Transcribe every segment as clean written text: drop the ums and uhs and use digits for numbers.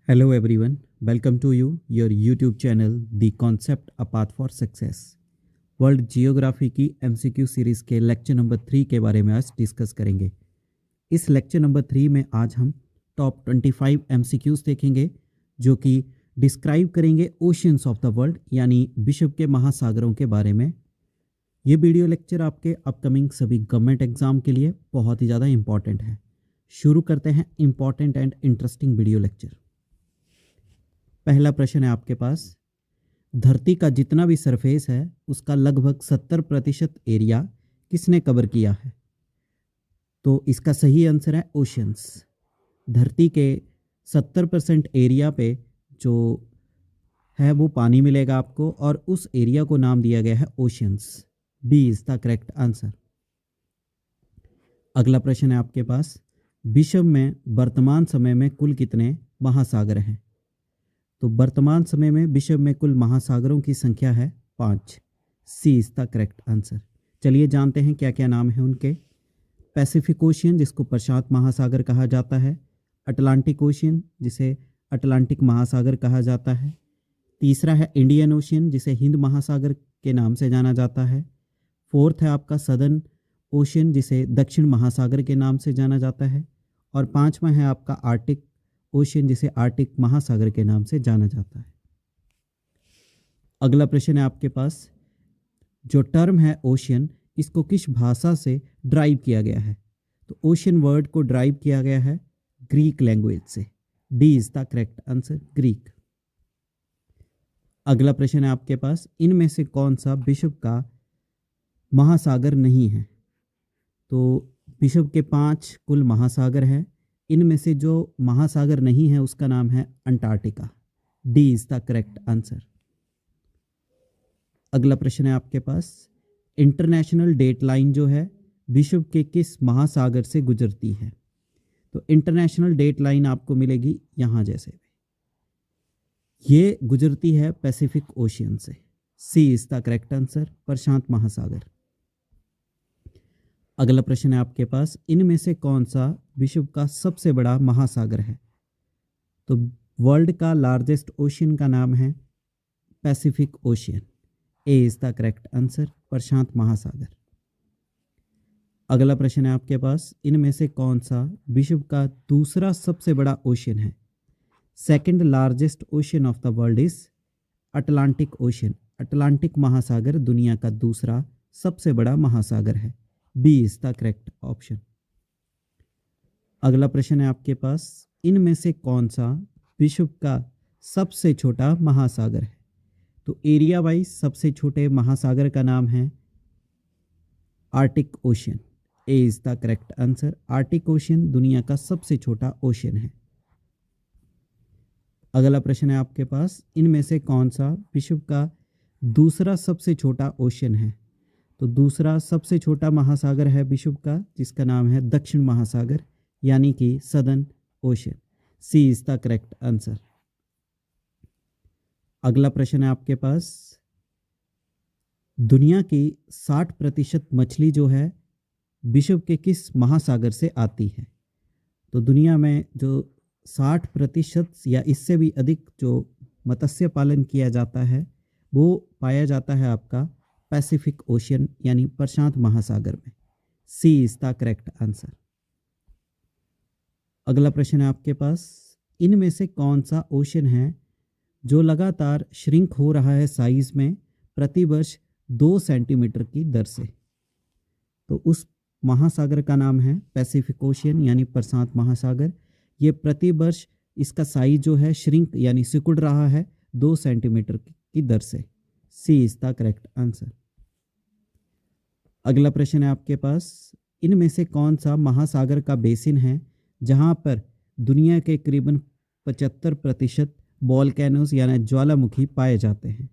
Hello everyone, welcome to your YouTube channel The Concept A Path for Success। World geography की MCQ series के lecture number 3 के बारे में आज discuss करेंगे। इस लेक्चर नंबर 3 में आज हम टॉप 25 MCQs देखेंगे जो कि डिस्क्राइब करेंगे ओशियंस ऑफ द वर्ल्ड यानी विश्व के महासागरों के बारे में। ये वीडियो लेक्चर आपके अपकमिंग सभी गवर्नमेंट एग्जाम के लिए बहुत ही ज़्यादा इंपॉर्टेंट है। शुरू करते हैं important and interesting video lecture. पहला प्रश्न है आपके पास, धरती का जितना भी सरफेस है उसका लगभग 70% एरिया किसने कवर किया है? तो इसका सही आंसर है ओशियंस। धरती के 70% एरिया पे जो है वो पानी मिलेगा आपको और उस एरिया को नाम दिया गया है oceans. B is the correct answer. अगला प्रश्न है आपके पास, विश्व में वर्तमान समय में कुल कितने महासागर हैं? तो वर्तमान समय में विश्व में कुल महासागरों की संख्या है 5। सी इज द करेक्ट आंसर। चलिए जानते हैं क्या क्या नाम है उनके। पैसिफिक ओशियन जिसको प्रशांत महासागर कहा जाता है, अटलांटिक ओशियन जिसे अटलांटिक महासागर कहा जाता है, तीसरा है इंडियन ओशियन जिसे हिंद महासागर के नाम से जाना जाता है, फोर्थ है आपका सदर्न ओशियन जिसे दक्षिण महासागर के नाम से जाना जाता है, और पांचवा है आपका आर्टिक ओशियन जिसे आर्टिक महासागर के नाम से जाना जाता है। अगला प्रश्न है आपके पास, जो टर्म है ओशियन इसको किस भाषा से ड्राइव किया गया है? तो ओशियन वर्ड को ड्राइव किया गया है ग्रीक लैंग्वेज से। D is the correct answer, Greek. अगला प्रश्न है आपके पास, इनमें से कौन सा विश्व का महासागर नहीं है? तो विश्व के 5 कुल महासागर हैं, इनमें से जो महासागर नहीं है उसका नाम है Antarctica. D is the correct answer. अगला प्रश्न है आपके पास, इंटरनेशनल डेट लाइन जो है विश्व के किस महासागर से गुजरती है? तो इंटरनेशनल डेट लाइन आपको मिलेगी यहाँ जैसे, ये गुजरती है पैसिफिक ओशियन से। सी इज द करेक्ट आंसर, प्रशांत महासागर। अगला प्रश्न है आपके पास, इनमें से कौन सा विश्व का सबसे बड़ा महासागर है? तो वर्ल्ड का लार्जेस्ट ओशियन का नाम है Pacific ocean. A is the correct answer, प्रशांत महासागर। अगला प्रश्न है आपके पास, इनमें से कौन सा विश्व का दूसरा सबसे बड़ा ओशियन है? Second largest ocean of the world is Atlantic ocean. Atlantic महासागर दुनिया का दूसरा सबसे बड़ा महासागर है। B is the correct option. अगला प्रश्न है आपके पास, इनमें से कौन सा विश्व का सबसे छोटा महासागर है? तो एरिया वाइज सबसे छोटे महासागर का नाम है Arctic ocean. A is the correct answer, Arctic ocean दुनिया का सबसे छोटा ओशियन है। अगला प्रश्न है आपके पास, इनमें से कौन सा विश्व का दूसरा सबसे छोटा ओशियन है? तो दूसरा सबसे छोटा महासागर है विश्व का जिसका नाम है दक्षिण महासागर यानी कि southern ocean. C is the correct answer. अगला प्रश्न है आपके पास, दुनिया की 60% मछली जो है विश्व के किस महासागर से आती है? तो दुनिया में जो 60% या इससे भी अधिक जो मत्स्य पालन किया जाता है वो पाया जाता है आपका पैसिफिक ओशियन यानी प्रशांत महासागर में। सी इज द करेक्ट आंसर। अगला प्रश्न है आपके पास, इनमें से कौन सा ओशियन है जो लगातार श्रिंक हो रहा है साइज में प्रति वर्ष 2 सेंटीमीटर की दर से? तो उस महासागर का नाम है पैसिफिक ओशियन यानी प्रशांत महासागर। ये प्रति वर्ष इसका साइज जो है श्रिंक यानी सिकुड़ रहा है 2 सेंटीमीटर की दर से। सी इज द करेक्ट आंसर। अगला प्रश्न है आपके पास, इनमें से कौन सा महासागर का बेसिन है जहां पर दुनिया के करीबन 75% वोल्केनोस यानी ज्वालामुखी पाए जाते हैं?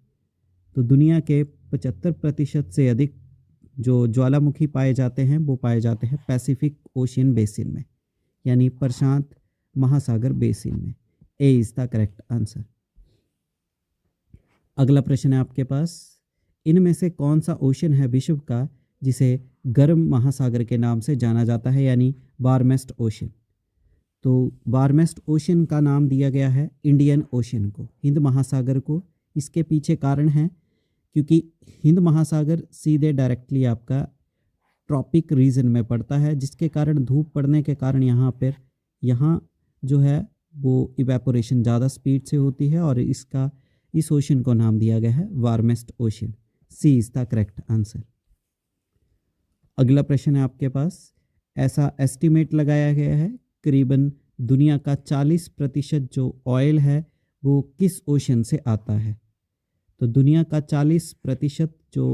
तो दुनिया के 75% से अधिक जो ज्वालामुखी पाए जाते हैं वो पाए जाते हैं पैसिफिक ओशियन बेसिन में यानी प्रशांत महासागर बेसिन में। ए इज द करेक्ट आंसर। अगला प्रश्न है आपके पास, इनमें से कौन सा ओशियन है विश्व का जिसे गर्म महासागर के नाम से जाना जाता है यानी वार्मेस्ट ओशियन? तो वार्मेस्ट ओशन का नाम दिया गया है इंडियन ओशन को, हिंद महासागर को। इसके पीछे कारण है क्योंकि हिंद महासागर सीधे डायरेक्टली आपका ट्रॉपिक रीजन में पड़ता है, जिसके कारण धूप पड़ने के कारण यहाँ जो है वो इवेपोरेशन ज़्यादा स्पीड से होती है और इस ओशन को नाम दिया गया है warmest ocean. C is the correct answer. अगला प्रश्न है आपके पास। ऐसा एस्टीमेट लगाया गया है करीबन दुनिया का 40% जो ऑयल है वो किस ओशन से आता है। तो दुनिया का 40% जो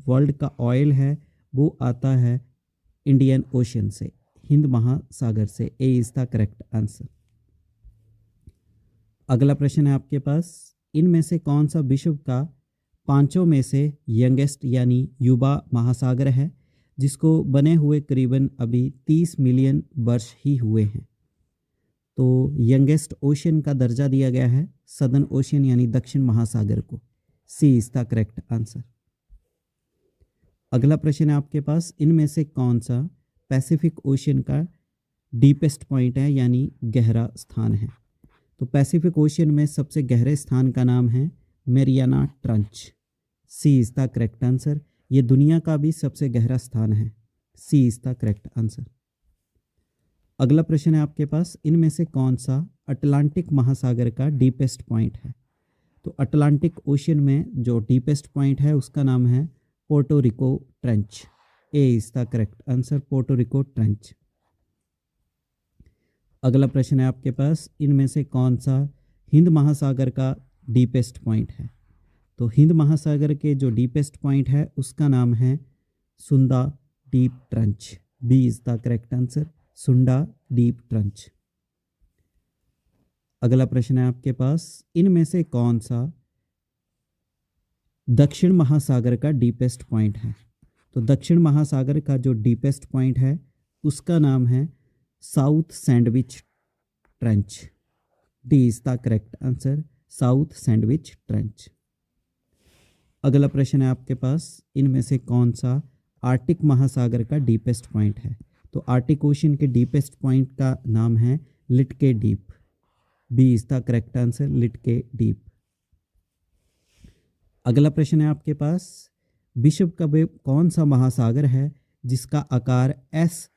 वर्ल्ड का ऑयल है वो आता है इंडियन ओशन से, हिंद महासागर से। ए इज़ द करेक्ट आंसर। अगला प्रश्न है आपके पास। इनमें से कौन सा विश्व का पांचों में से यंगेस्ट यानी युवा महासागर है, जिसको बने हुए करीबन अभी 30 मिलियन वर्ष ही हुए हैं। तो यंगेस्ट ओशन का दर्जा दिया गया है सदर्न ओशन यानी दक्षिण महासागर को। सी इज़ द करेक्ट आंसर। अगला प्रश्न है आपके पास। इनमें से कौन सा पैसिफिक ओशन का डीपेस्ट पॉइंट है यानी गहरा स्थान है। तो पैसिफिक ओशन में सबसे गहरे स्थान का नाम है Mariana trench. C is the correct answer. ये दुनिया का भी सबसे गहरा स्थान है। C is the correct answer. अगला प्रश्न है आपके पास। इनमें से कौन सा अटलांटिक महासागर का डीपेस्ट पॉइंट है। तो अटलांटिक ओशन में जो डीपेस्ट पॉइंट है उसका नाम है Puerto Rico trench. A is the correct answer, Puerto Rico trench. अगला प्रश्न है आपके पास। इनमें से कौन सा हिंद महासागर का डीपेस्ट पॉइंट है। तो हिंद महासागर के जो डीपेस्ट पॉइंट है उसका नाम है Sunda deep trench. B is the correct answer, Sunda deep trench. अगला प्रश्न है आपके पास। इनमें से कौन सा दक्षिण महासागर का डीपेस्ट पॉइंट है। तो दक्षिण महासागर का जो डीपेस्ट पॉइंट है उसका नाम है south sandwich trench. D is the correct answer, south sandwich trench. अगला प्रश्न है आपके पास। इनमें से कौन सा आर्टिक महासागर का डीपेस्ट पॉइंट है। तो आर्टिक ओशन के डीपेस्ट पॉइंट का नाम है Litke deep. B is the correct answer, Litke deep. अगला प्रश्न है आपके पास। विश्व का वे कौन सा महासागर है जिसका आकार एस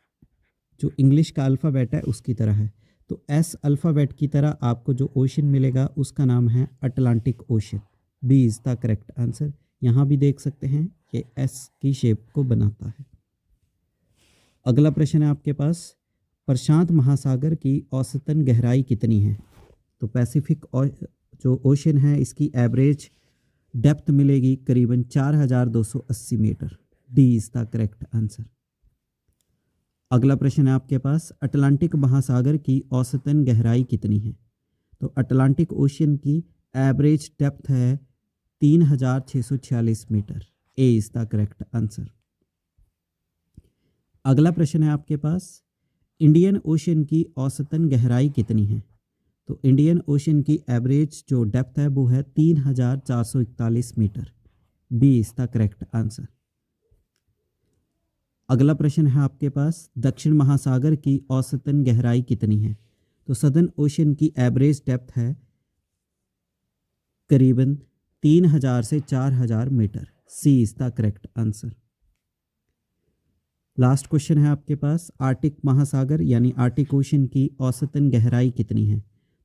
जो इंग्लिश का अल्फ़ाबेट है उसकी तरह है। तो एस अल्फ़ाबेट की तरह आपको जो ओशन मिलेगा उसका नाम है Atlantic ocean. B is the correct answer. यहाँ भी देख सकते हैं कि एस की शेप को बनाता है। अगला प्रश्न है आपके पास। प्रशांत महासागर की औसतन गहराई कितनी है। तो पैसिफिक जो ओशन है इसकी एवरेज डेप्थ मिलेगी करीबन 4280 metre. D is the correct answer. अगला प्रश्न है आपके पास। अटलांटिक महासागर की औसतन गहराई कितनी है। तो अटलांटिक ओशन की एवरेज डेप्थ है 3646 metre. A is the correct answer. अगला प्रश्न है आपके पास। इंडियन ओशन की औसतन गहराई कितनी है। तो इंडियन ओशन की एवरेज जो डेप्थ है वो है 3441 metre. B is the correct answer. अगला प्रश्न है आपके पास। दक्षिण महासागर की औसतन गहराई कितनी है। तो सदर्न ओशन की एवरेज डेप्थ है करीबन 3000 से 4000 metre. C is the correct answer. Last question है आपके पास। आर्टिक महासागर यानी आर्टिक ओशन की औसतन गहराई कितनी है।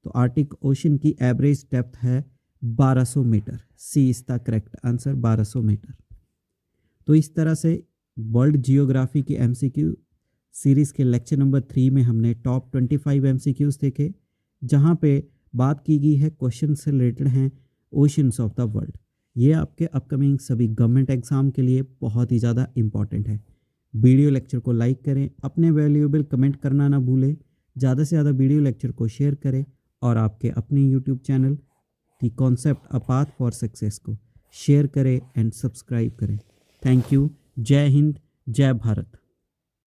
तो आर्टिक ओशन की एवरेज डेप्थ है 1200 metre. C is the correct answer, 1200 metre. तो इस तरह से वर्ल्ड जियोग्राफी की एमसीक्यू सीरीज़ के लेक्चर नंबर 3 में हमने टॉप 25 एमसीक्यूज़ देखे, जहां पे बात की गई है क्वेश्चन से रिलेटेड हैं ओशंस ऑफ द वर्ल्ड। ये आपके अपकमिंग सभी गवर्नमेंट एग्जाम के लिए बहुत ही ज़्यादा इंपॉर्टेंट है। वीडियो लेक्चर को लाइक करें, अपने वैल्यूएबल कमेंट करना ना भूलें, ज़्यादा से ज़्यादा वीडियो लेक्चर को शेयर करें और आपके अपने YouTube channel the concept a path for success को शेयर करें एंड सब्सक्राइब करें। Thank you. जय हिंद, जय भारत।